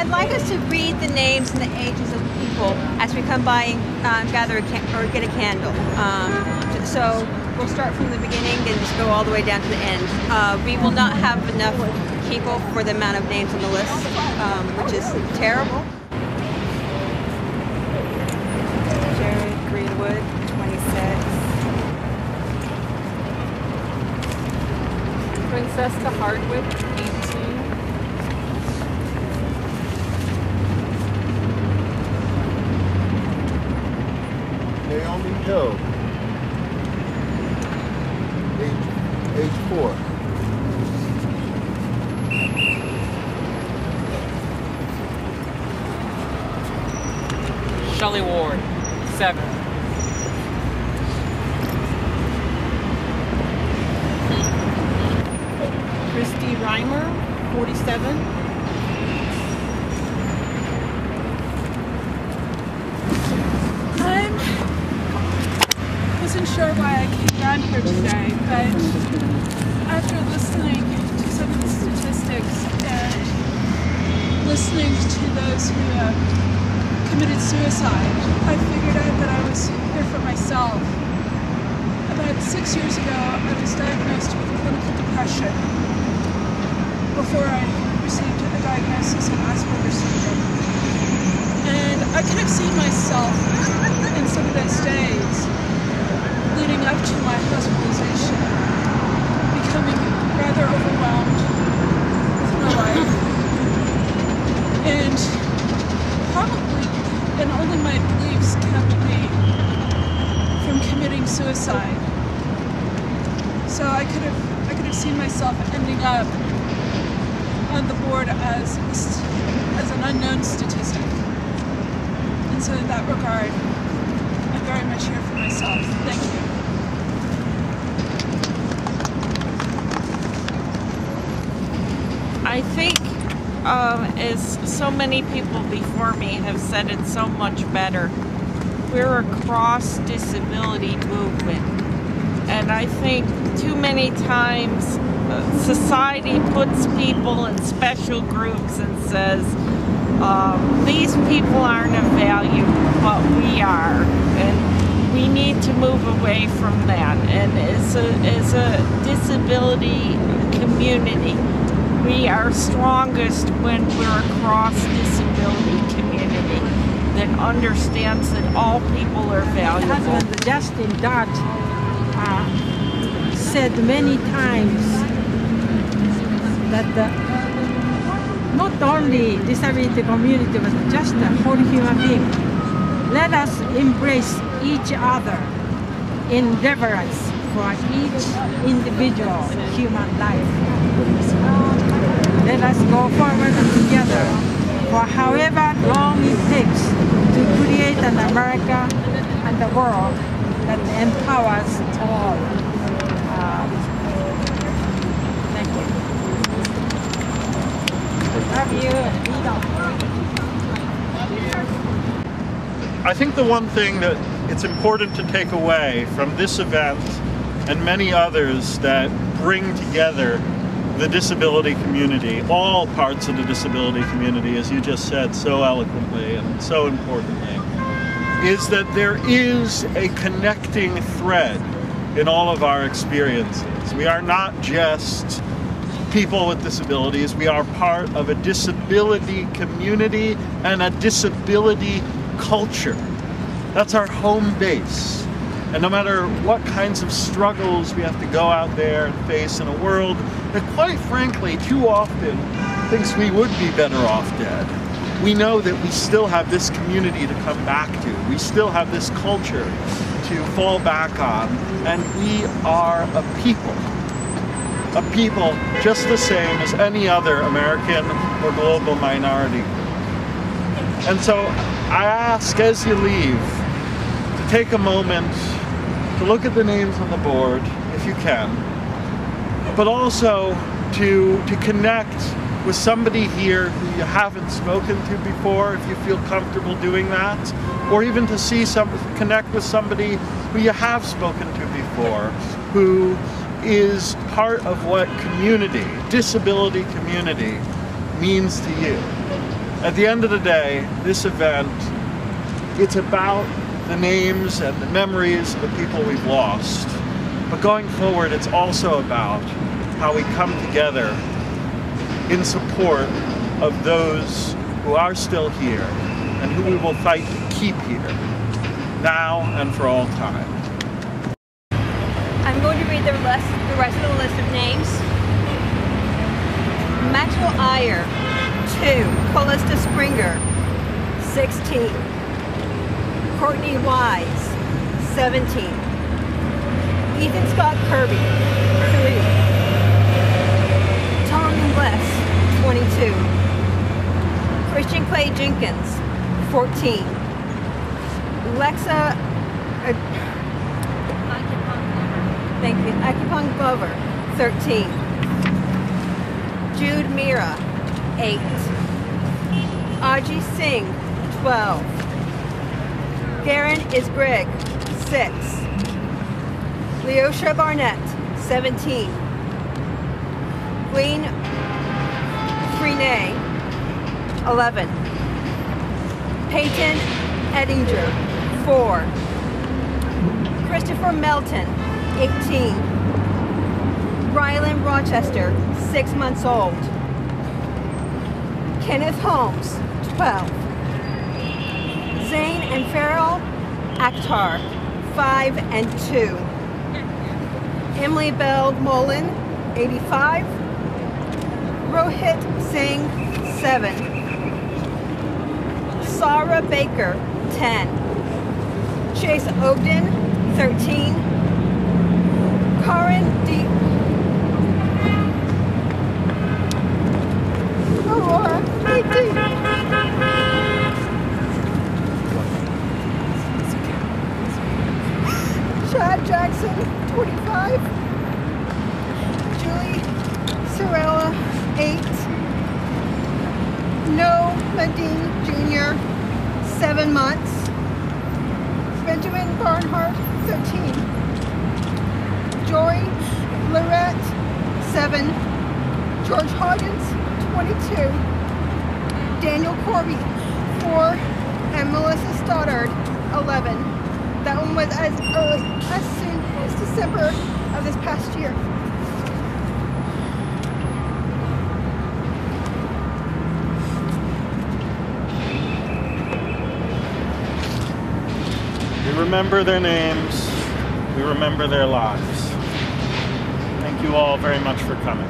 I'd like us to read the names and the ages of the people as we come by and gather or get a candle. So we'll start from the beginning and just go all the way down to the end. We will not have enough people for the amount of names on the list, which is terrible. Jared Greenwood, 26. Francesca Hardwick, 18. Naomi Hill, age 4. Shelley Ward, 7. Christy Reimer, 47. I wasn't sure why I came down here today, but after listening to some of the statistics and listening to those who have committed suicide, I figured out that I was here for myself. About 6 years ago, I was diagnosed with clinical depression before I received a diagnosis of Asperger's syndrome. And I could have seen myself in some of those days leading up to my hospitalization, becoming rather overwhelmed with my life. And probably, and only my beliefs kept me from committing suicide. So I could have seen myself ending up on the board as an unknown statistic. And so in that regard, I'm very much here for myself. Thank you. I think, as so many people before me have said it so much better, we're a cross-disability movement. And I think too many times society puts people in special groups and says, these people aren't of value, but we are. And we need to move away from that. And as a disability community, we are strongest when we're a cross-disability community that understands that all people are valuable. My husband, Justin Dart, said many times that not only disability community, but just a whole human being. Let us embrace each other in reverence for each individual human life. Let us go forward together for however long it takes to create an America and a world that empowers all. Thank you. Love you. I think the one thing that it's important to take away from this event and many others that bring together the disability community, all parts of the disability community, as you just said so eloquently and so importantly, is that there is a connecting thread in all of our experiences. We are not just people with disabilities, we are part of a disability community and a disability culture. That's our home base. And no matter what kinds of struggles we have to go out there and face in a world that, quite frankly, too often thinks we would be better off dead, we know that we still have this community to come back to. We still have this culture to fall back on. And we are a people just the same as any other American or global minority. And so I ask, as you leave, to take a moment to look at the names on the board, if you can, but also to connect with somebody here who you haven't spoken to before, if you feel comfortable doing that, or even to connect with somebody who you have spoken to before, who is part of what community, disability community, means to you. At the end of the day, this event, it's about the names and the memories of the people we've lost. But going forward, it's also about how we come together in support of those who are still here and who we will fight to keep here, now and for all time. I'm going to read the rest of the list of names. Maxwell Iyer, 2. Callista Springer, 16. Courtney Wise, 17. Ethan Scott Kirby, 3. Tom West, 22. Christian Clay Jenkins, 14. Lexa, thank you, Akipong Glover, 13. Jude Mira, 8. Aji Singh, 12. Garen Isbrigg, 6. Leosha Barnett, 17. Gwen Freenay, 11. Peyton Edinger, 4. Christopher Melton, 18. Rylan Rochester, 6 months old. Kenneth Holmes, 12. Zane and Farrell Akhtar, 5 and 2. Emily Bell Mullen, 85. Rohit Singh, 7. Sarah Baker, 10. Chase Ogden, 13. Karen D. Aurora, 18. Chad Jackson, 25. Julie Sorella, 8. No Medine Jr., 7 months. Benjamin Barnhart, 13. Joy Lorette, 7. George Hoggins, 22. Daniel Corby, 4. And Melissa Stoddard, 11. That one was as early as soon as December of this past year. We remember their names, we remember their lives. Thank you all very much for coming.